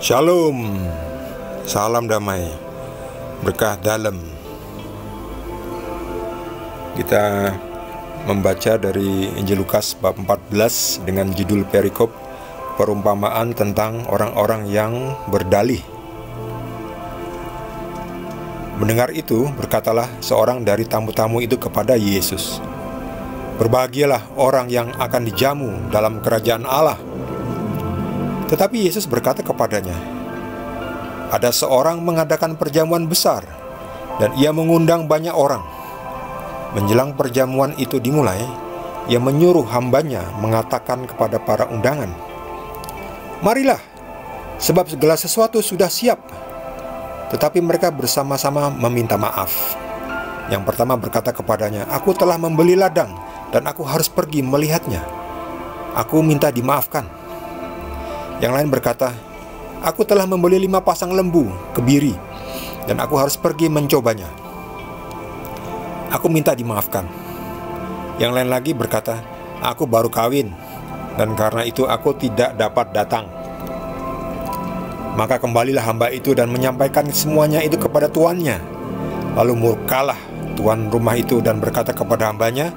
Shalom, salam damai, berkah dalam. Kita membaca dari Injil Lukas bab 14 dengan judul perikop perumpamaan tentang orang-orang yang berdalih. Mendengar itu, berkatalah seorang dari tamu-tamu itu kepada Yesus, "Berbahagialah orang yang akan dijamu dalam kerajaan Allah." Tetapi Yesus berkata kepadanya, "Ada seorang mengadakan perjamuan besar, dan ia mengundang banyak orang. Menjelang perjamuan itu dimulai, ia menyuruh hambanya mengatakan kepada para undangan, 'Marilah, sebab segala sesuatu sudah siap.' Tetapi mereka bersama-sama meminta maaf. Yang pertama berkata kepadanya, 'Aku telah membeli ladang, dan aku harus pergi melihatnya. Aku minta dimaafkan.' Yang lain berkata, 'Aku telah membeli 5 pasang lembu kebiri, dan aku harus pergi mencobanya. Aku minta dimaafkan.' Yang lain lagi berkata, 'Aku baru kawin, dan karena itu aku tidak dapat datang.' Maka kembalilah hamba itu dan menyampaikan semuanya itu kepada tuannya. Lalu murkalah tuan rumah itu dan berkata kepada hambanya,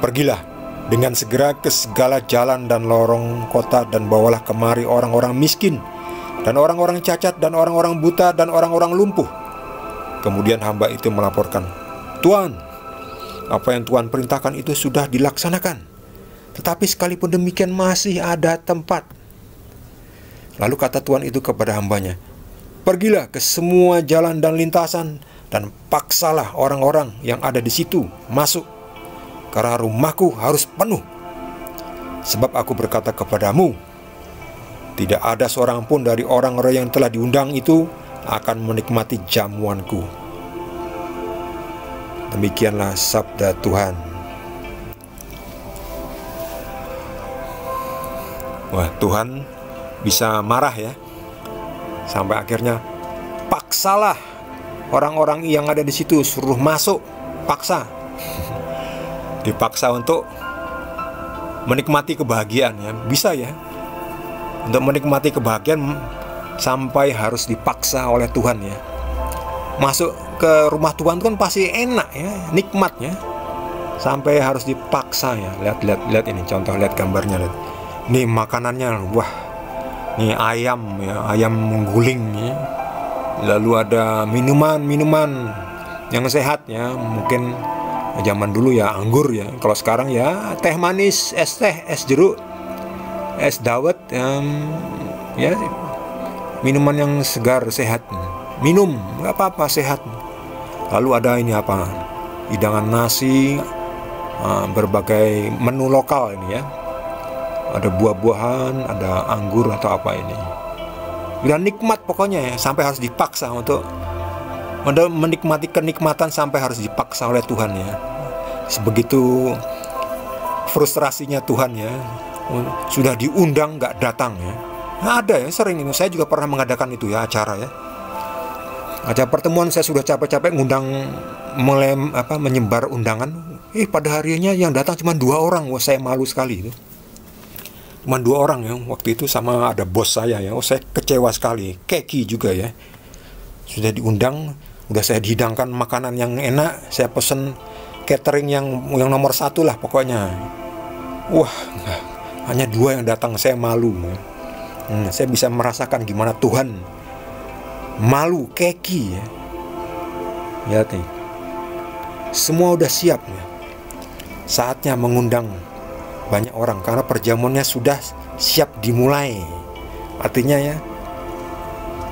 'Pergilah dengan segera ke segala jalan dan lorong kota, dan bawalah kemari orang-orang miskin, dan orang-orang cacat, dan orang-orang buta, dan orang-orang lumpuh.' Kemudian hamba itu melaporkan, 'Tuan, apa yang Tuan perintahkan itu sudah dilaksanakan, tetapi sekalipun demikian masih ada tempat.' Lalu kata tuan itu kepada hambanya, 'Pergilah ke semua jalan dan lintasan, dan paksalah orang-orang yang ada di situ masuk, karena rumahku harus penuh. Sebab aku berkata kepadamu, tidak ada seorang pun dari orang-orang yang telah diundang itu akan menikmati jamuanku.' Demikianlah sabda Tuhan." Wah, Tuhan bisa marah ya, sampai akhirnya paksalah orang-orang yang ada di situ, suruh masuk, paksa. Dipaksa untuk menikmati kebahagiaan ya, bisa ya. Untuk menikmati kebahagiaan sampai harus dipaksa oleh Tuhan ya. Masuk ke rumah Tuhan itu kan pasti enak ya, nikmatnya, sampai harus dipaksa ya. Lihat ini contoh, lihat gambarnya, lihat. Nih makanannya, wah, nih ayam ya, ayam mengguling ya. Lalu ada minuman yang sehat ya, mungkin zaman dulu ya anggur ya, kalau sekarang ya teh manis, es teh, es jeruk, es dawet ya, minuman yang segar, sehat, minum nggak apa-apa, sehat. Lalu ada ini apa, hidangan nasi, berbagai menu lokal ini ya, ada buah-buahan, ada anggur atau apa ini, udah nikmat pokoknya ya, sampai harus dipaksa untuk menikmati kenikmatan, sampai harus dipaksa oleh Tuhan ya. Sebegitu frustrasinya Tuhan ya, sudah diundang nggak datang ya. Nah, ada ya, sering ini, saya juga pernah mengadakan itu ya, acara ya, acara pertemuan. Saya sudah capek-capek ngundang, menyebar undangan, pada harinya yang datang cuma 2 orang. Wah, saya malu sekali itu. Cuma 2 orang ya, waktu itu sama ada bos saya ya. Saya kecewa sekali, keki juga ya. Sudah diundang, udah saya dihidangkan makanan yang enak, saya pesen catering yang nomor 1 lah pokoknya. Wah, hanya 2 yang datang, saya malu. Saya bisa merasakan gimana Tuhan malu, keki ya. Lihat nih, semua udah siap ya, saatnya mengundang banyak orang, karena perjamuannya sudah siap dimulai. Artinya ya,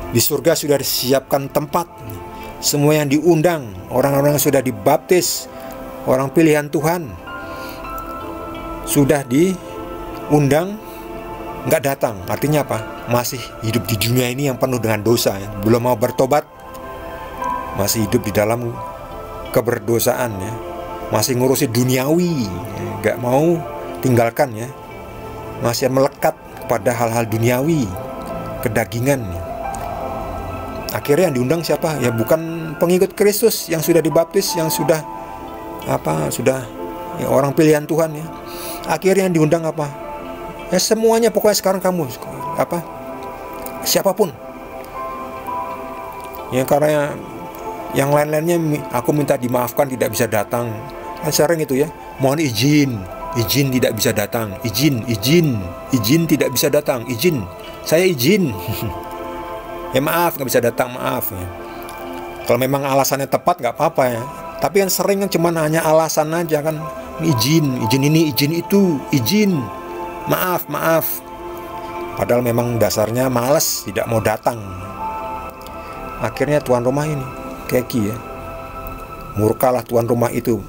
di surga sudah disiapkan tempat. Semua yang diundang, orang-orang yang sudah dibaptis, orang pilihan Tuhan, sudah diundang, nggak datang. Artinya apa? Masih hidup di dunia ini yang penuh dengan dosa ya. Belum mau bertobat, masih hidup di dalam keberdosaan ya. Masih ngurusi duniawi, nggak mau tinggalkan ya. Masih melekat pada hal-hal duniawi, kedagingan ya. Akhirnya yang diundang siapa? Ya bukan pengikut Kristus yang sudah dibaptis, yang sudah ya, orang pilihan Tuhan ya. Akhirnya yang diundang apa? Ya semuanya, pokoknya sekarang kamu siapapun. Ya karena yang lain-lainnya aku minta dimaafkan tidak bisa datang. Kan sering itu ya, mohon izin tidak bisa datang, izin tidak bisa datang, izin, saya izin. Ya maaf nggak bisa datang, maaf ya. Kalau memang alasannya tepat nggak apa-apa ya. Tapi yang sering kan cuma hanya alasan aja kan, izin ini, izin itu, izin, maaf. Padahal memang dasarnya malas, tidak mau datang. Akhirnya tuan rumah ini keki ya, murkalah tuan rumah itu.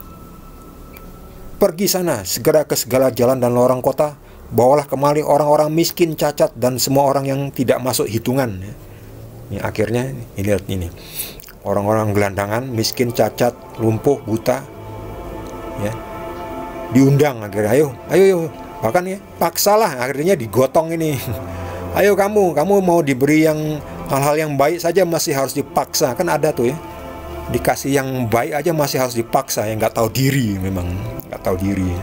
Pergi sana, segera ke segala jalan dan lorong kota, bawalah kemari orang-orang miskin, cacat, dan semua orang yang tidak masuk hitungan. Ini akhirnya ini orang-orang gelandangan, miskin, cacat, lumpuh, buta, ya, diundang akhirnya, ayo, bahkan ya paksalah, akhirnya digotong ini. Ayo kamu mau diberi yang hal-hal yang baik saja masih harus dipaksa, kan ada tuh ya. Dikasih yang baik aja masih harus dipaksa, yang nggak tahu diri, memang nggak tahu diri ya.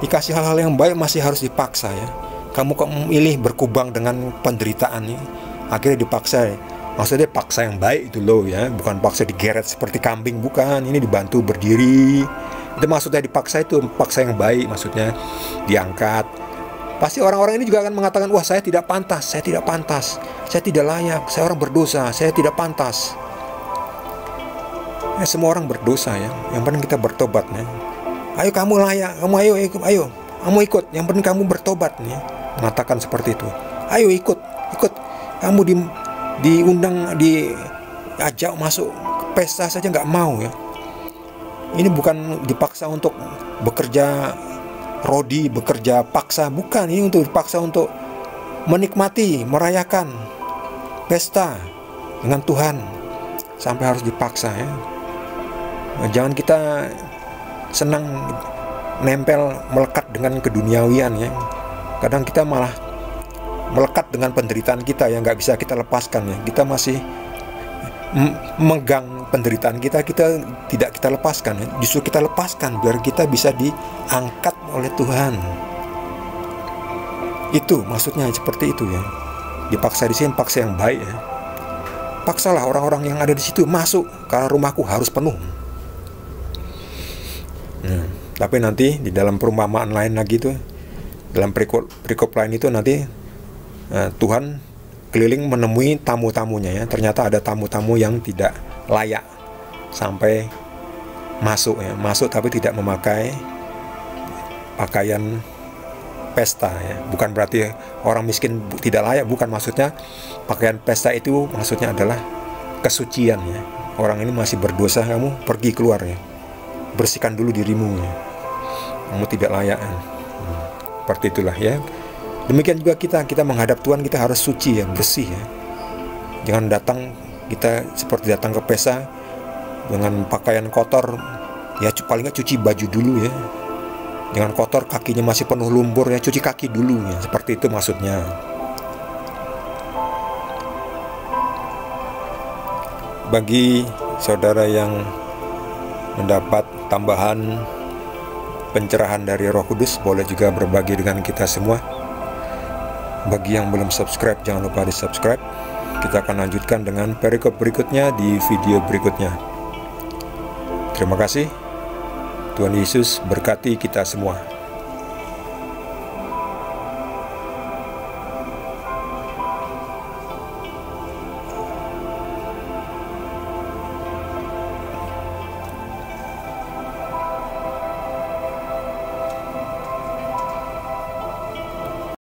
Dikasih hal-hal yang baik masih harus dipaksa ya. Kamu kok memilih berkubang dengan penderitaan ya, akhirnya dipaksa ya. Maksudnya paksa yang baik itu loh ya, bukan paksa digeret seperti kambing, bukan. Ini dibantu berdiri, itu maksudnya dipaksa, itu paksa yang baik, maksudnya diangkat. Pasti orang-orang ini juga akan mengatakan, wah saya tidak pantas, saya tidak layak, saya orang berdosa, saya tidak pantas. Ya, semua orang berdosa ya, yang penting kita bertobat ya. Ayo kamu layak, kamu ayo, kamu ikut, yang penting kamu bertobat ya. Mengatakan seperti itu. Ayo ikut, kamu diundang, diajak masuk pesta saja nggak mau ya. Ini bukan dipaksa untuk bekerja rodi, bekerja paksa, bukan. Ini untuk dipaksa untuk menikmati, merayakan pesta dengan Tuhan, sampai harus dipaksa ya. Jangan kita senang nempel, melekat dengan keduniawian ya. Kadang kita malah melekat dengan penderitaan kita yang nggak bisa kita lepaskan ya. Kita masih memegang penderitaan kita tidak kita lepaskan ya. Justru kita lepaskan biar kita bisa diangkat oleh Tuhan. Itu maksudnya seperti itu ya. Dipaksa di sini, paksa yang baik ya. Paksalah orang-orang yang ada di situ masuk, karena rumahku harus penuh. Tapi nanti di dalam perumpamaan lain lagi itu, dalam perikop lain itu nanti Tuhan keliling menemui tamu-tamunya ya. Ternyata ada tamu-tamu yang tidak layak sampai masuk ya. Masuk tapi tidak memakai pakaian pesta ya. Bukan berarti orang miskin tidak layak, bukan. Maksudnya pakaian pesta itu maksudnya adalah kesucian ya. Orang ini masih berdosa, kamu pergi keluar ya. Bersihkan dulu dirimu ya. Kamu tidak layak. Seperti itulah ya. Demikian juga kita menghadap Tuhan, kita harus suci ya, bersih ya. Jangan datang kita seperti datang ke pesta dengan pakaian kotor ya, paling nggak cuci baju dulu ya. Jangan kotor, kakinya masih penuh lumpur ya, cuci kaki dulu ya. Seperti itu maksudnya. Bagi saudara yang mendapat tambahan pencerahan dari Roh Kudus, boleh juga berbagi dengan kita semua. Bagi yang belum subscribe, jangan lupa di subscribe. Kita akan lanjutkan dengan perikop berikutnya di video berikutnya. Terima kasih. Tuhan Yesus berkati kita semua.